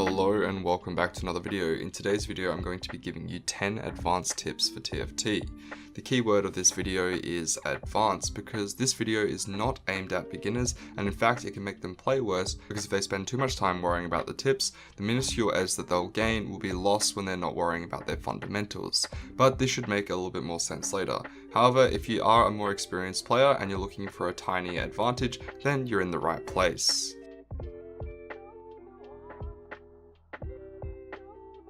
Hello and welcome back to another video. In today's video I'm going to be giving you 10 advanced tips for TFT. The key word of this video is advanced because this video is not aimed at beginners, and in fact it can make them play worse because if they spend too much time worrying about the tips, the minuscule edge that they'll gain will be lost when they're not worrying about their fundamentals. But this should make a little bit more sense later. However, if you are a more experienced player and you're looking for a tiny advantage, then you're in the right place.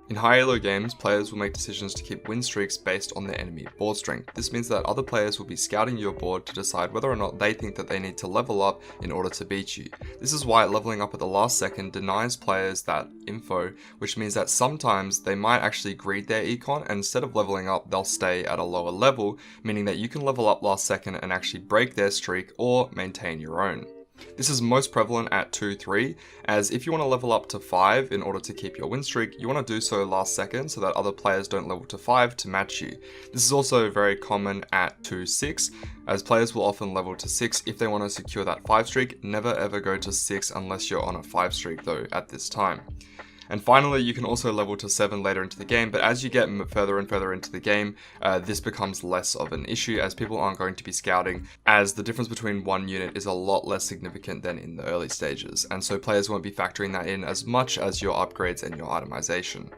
In high elo games, players will make decisions to keep win streaks based on their enemy board strength. This means that other players will be scouting your board to decide whether or not they think that they need to level up in order to beat you. This is why leveling up at the last second denies players that info, which means that sometimes they might actually greed their econ and instead of leveling up, they'll stay at a lower level, meaning that you can level up last second and actually break their streak or maintain your own. This is most prevalent at 2-3, as if you want to level up to 5 in order to keep your win streak, you want to do so last second so that other players don't level to 5 to match you. This is also very common at 2-6, as players will often level to 6 if they want to secure that 5 streak. Never ever go to 6 unless you're on a 5 streak though at this time. And finally, you can also level to 7 later into the game, but as you get further and further into the game, this becomes less of an issue as people aren't going to be scouting, as the difference between one unit is a lot less significant than in the early stages, and so players won't be factoring that in as much as your upgrades and your itemization.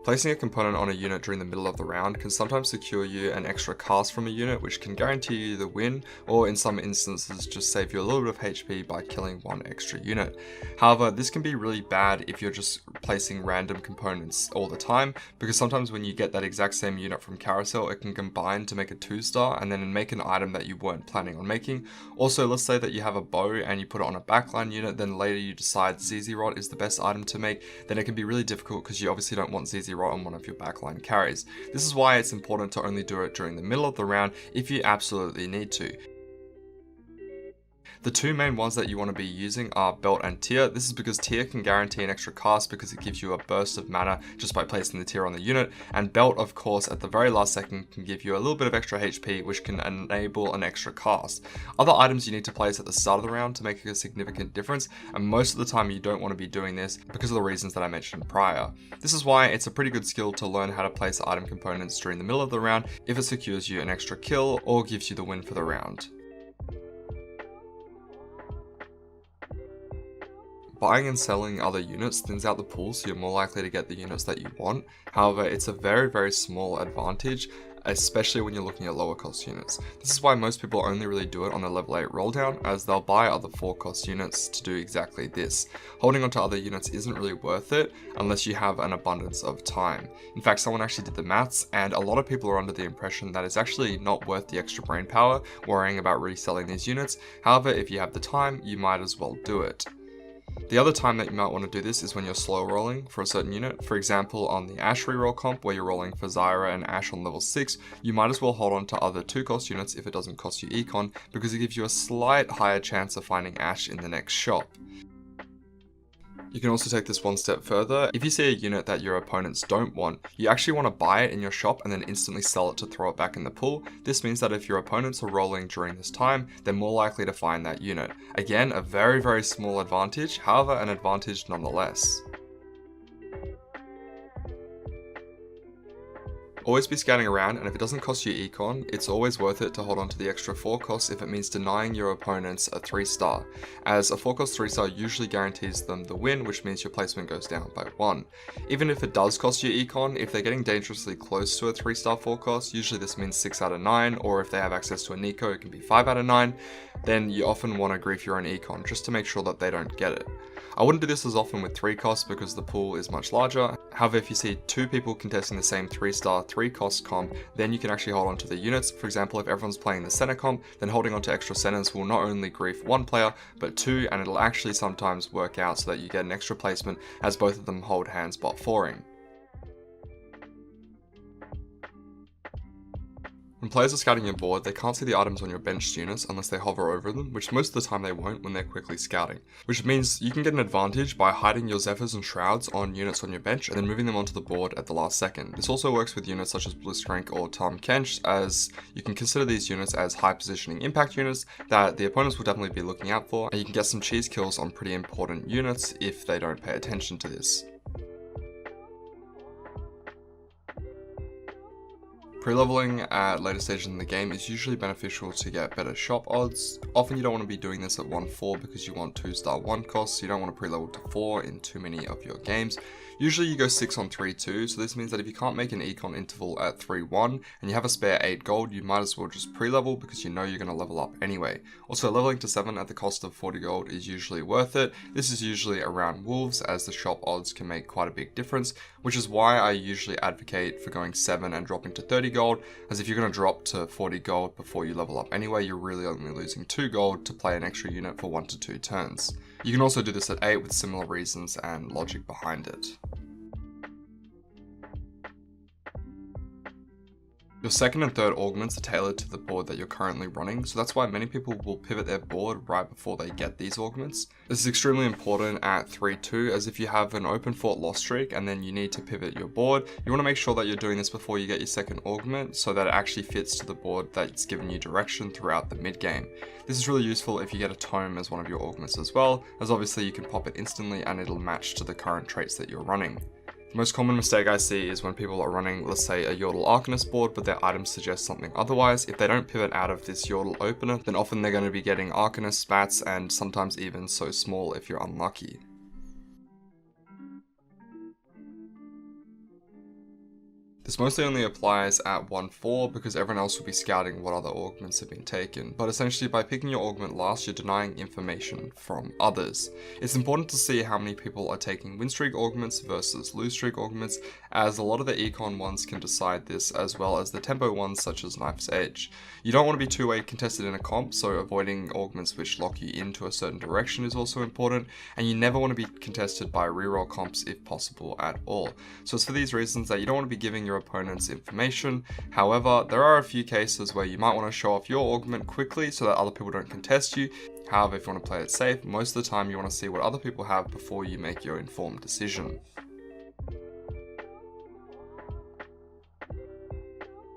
Placing a component on a unit during the middle of the round can sometimes secure you an extra cast from a unit, which can guarantee you the win, or in some instances just save you a little bit of HP by killing one extra unit. However, this can be really bad if you're just placing random components all the time, because sometimes when you get that exact same unit from carousel, it can combine to make a 2-star and then make an item that you weren't planning on making. Also, let's say that you have a bow and you put it on a backline unit, then later you decide ZZ Rot is the best item to make, then it can be really difficult because you obviously don't want ZZ Rot on one of your backline carries. This is why it's important to only do it during the middle of the round if you absolutely need to. The two main ones that you want to be using are Belt and Tear. This is because Tear can guarantee an extra cast because it gives you a burst of mana just by placing the Tear on the unit, and Belt, of course, at the very last second can give you a little bit of extra HP, which can enable an extra cast. Other items you need to place at the start of the round to make a significant difference, and most of the time you don't want to be doing this because of the reasons that I mentioned prior. This is why it's a pretty good skill to learn how to place item components during the middle of the round if it secures you an extra kill or gives you the win for the round. Buying and selling other units thins out the pool, so you're more likely to get the units that you want. However, it's a very small advantage, especially when you're looking at lower cost units. This is why most people only really do it on the level 8 roll down, as they'll buy other 4 cost units to do exactly this. Holding onto other units isn't really worth it unless you have an abundance of time. In fact, someone actually did the maths, and a lot of people are under the impression that it's actually not worth the extra brain power worrying about reselling these units. However, if you have the time, you might as well do it. The other time that you might want to do this is when you're slow rolling for a certain unit. For example, on the Ash reroll comp where you're rolling for Zyra and Ash on level 6, you might as well hold on to other 2 cost units if it doesn't cost you econ, because it gives you a slight higher chance of finding Ash in the next shop. You can also take this one step further. If you see a unit that your opponents don't want, you actually want to buy it in your shop and then instantly sell it to throw it back in the pool. This means that if your opponents are rolling during this time, they're more likely to find that unit. Again, a very small advantage, however an advantage nonetheless. Always be scouting around, and if it doesn't cost you econ, it's always worth it to hold on to the extra 4 costs if it means denying your opponents a 3-star, as a 4 cost 3-star usually guarantees them the win, which means your placement goes down by 1. Even if it does cost you econ, if they're getting dangerously close to a 3-star 4 cost, usually this means 6 out of 9, or if they have access to a Nico, it can be 5 out of 9, then you often want to grief your own econ just to make sure that they don't get it. I wouldn't do this as often with 3 costs because the pool is much larger. However, if you see 2 people contesting the same 3-star 3 cost comp, then you can actually hold on to the units. For example, if everyone's playing the center comp, then holding on to extra centers will not only grief 1 player, but 2, and it'll actually sometimes work out so that you get an extra placement as both of them hold hands bot 4ing. When players are scouting your board, they can't see the items on your benched units unless they hover over them, which most of the time they won't when they're quickly scouting. Which means you can get an advantage by hiding your Zephyrs and Shrouds on units on your bench and then moving them onto the board at the last second. This also works with units such as Blitzcrank or Tahm Kench, as you can consider these units as high positioning impact units that the opponents will definitely be looking out for, and you can get some cheese kills on pretty important units if they don't pay attention to this. Pre-leveling at later stages in the game is usually beneficial to get better shop odds. Often you don't want to be doing this at 1-4 because you want 2-star 1 costs, so you don't want to pre-level to 4 in too many of your games. Usually you go 6 on 3-2, so this means that if you can't make an econ interval at 3-1 and you have a spare 8 gold, you might as well just pre-level because you know you're going to level up anyway. Also, leveling to 7 at the cost of 40 gold is usually worth it. This is usually around wolves, as the shop odds can make quite a big difference, which is why I usually advocate for going 7 and dropping to 30 gold, as if you're going to drop to 40 gold before you level up anyway, you're really only losing 2 gold to play an extra unit for 1 to 2 turns. You can also do this at 8 with similar reasons and logic behind it. Your second and third augments are tailored to the board that you're currently running, so that's why many people will pivot their board right before they get these augments. This is extremely important at 3-2, as if you have an open fort loss streak and then you need to pivot your board, you want to make sure that you're doing this before you get your second augment so that it actually fits to the board that's given you direction throughout the mid game. This is really useful if you get a tome as one of your augments as well, as obviously you can pop it instantly and it'll match to the current traits that you're running. The most common mistake I see is when people are running, let's say, a Yordle Arcanist board, but their items suggest something otherwise. If they don't pivot out of this Yordle opener, then often they're going to be getting Arcanist spats and sometimes even so small if you're unlucky. This mostly only applies at 1-4 because everyone else will be scouting what other augments have been taken, but essentially by picking your augment last, you're denying information from others. It's important to see how many people are taking win streak augments versus lose streak augments, as a lot of the econ ones can decide this, as well as the tempo ones such as Knife's Edge. You don't want to be two-way contested in a comp, so avoiding augments which lock you into a certain direction is also important, and you never want to be contested by reroll comps if possible at all. So it's for these reasons that you don't want to be giving your opponent's information. However, there are a few cases where you might want to show off your augment quickly so that other people don't contest you. However, if you want to play it safe, most of the time you want to see what other people have before you make your informed decision.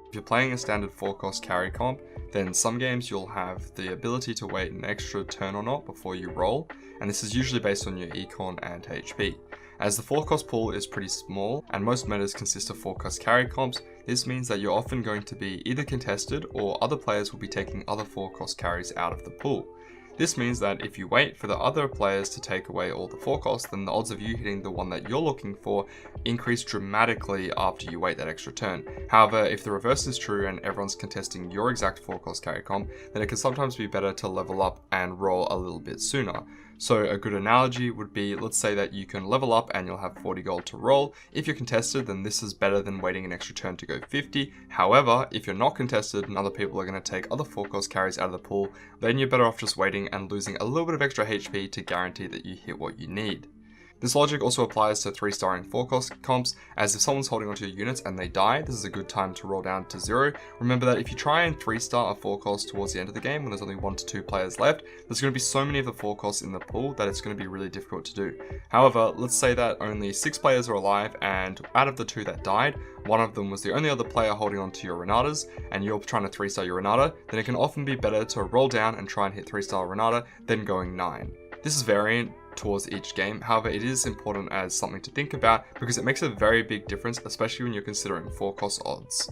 If you're playing a standard 4-cost carry comp, then some games you'll have the ability to wait an extra turn or not before you roll, and this is usually based on your econ and HP. As the 4-cost pool is pretty small, and most metas consist of 4-cost carry comps, this means that you're often going to be either contested or other players will be taking other 4-cost carries out of the pool. This means that if you wait for the other players to take away all the 4-costs, then the odds of you hitting the one that you're looking for increase dramatically after you wait that extra turn. However, if the reverse is true and everyone's contesting your exact 4-cost carry comp, then it can sometimes be better to level up and roll a little bit sooner. So a good analogy would be, let's say that you can level up and you'll have 40 gold to roll. If you're contested, then this is better than waiting an extra turn to go 50. However, if you're not contested and other people are going to take other 4-cost carries out of the pool, then you're better off just waiting and losing a little bit of extra HP to guarantee that you hit what you need. This logic also applies to 3-starring 4-cost comps, as if someone's holding onto your units and they die, this is a good time to roll down to 0. Remember that if you try and 3-star a 4-cost towards the end of the game when there's only 1 to 2 players left, there's going to be so many of the 4-costs in the pool that it's going to be really difficult to do. However, let's say that only 6 players are alive, and out of the 2 that died, one of them was the only other player holding onto your Renatas, and you're trying to 3-star your Renata, then it can often be better to roll down and try and hit 3-star Renata than going 9. This is variant towards each game, however it is important as something to think about because it makes a very big difference, especially when you're considering 4-cost odds.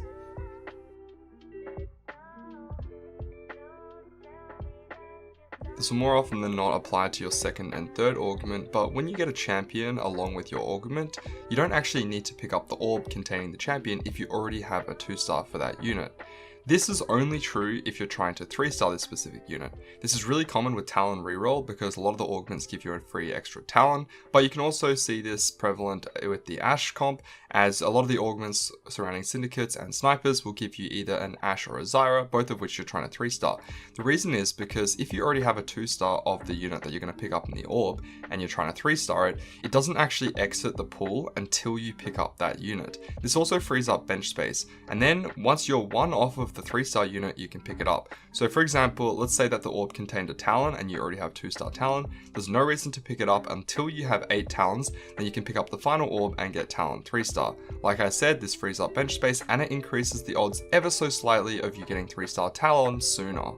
This will more often than not apply to your second and third augment, but when you get a champion along with your augment, you don't actually need to pick up the orb containing the champion if you already have a 2-star for that unit. This is only true if you're trying to 3-star this specific unit. This is really common with Talon reroll because a lot of the augments give you a free extra Talon, but you can also see this prevalent with the Ashe comp, as a lot of the augments surrounding syndicates and snipers will give you either an Ashe or a Zyra, both of which you're trying to 3-star. The reason is because if you already have a 2-star of the unit that you're going to pick up in the orb, and you're trying to 3-star it, it doesn't actually exit the pool until you pick up that unit. This also frees up bench space, and then once you're one off of the 3-star unit, you can pick it up. So for example, let's say that the orb contained a Talon and you already have 2-star Talon. There's no reason to pick it up until you have 8 Talons, then you can pick up the final orb and get Talon 3-star. Like I said, this frees up bench space and it increases the odds ever so slightly of you getting 3-star Talon sooner.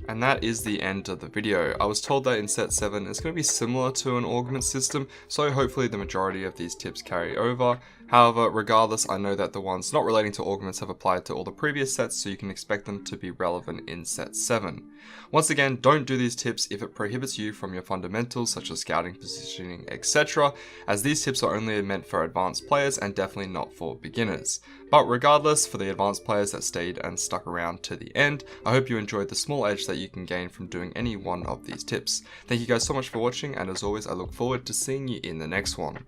And that is the end of the video. I was told that in set 7 it's going to be similar to an augment system, so hopefully the majority of these tips carry over. However, regardless, I know that the ones not relating to augments have applied to all the previous sets, so you can expect them to be relevant in set 7. Once again, don't do these tips if it prohibits you from your fundamentals such as scouting, positioning, etc., as these tips are only meant for advanced players and definitely not for beginners. But regardless, for the advanced players that stayed and stuck around to the end, I hope you enjoyed the small edge that you can gain from doing any one of these tips. Thank you guys so much for watching, and as always, I look forward to seeing you in the next one.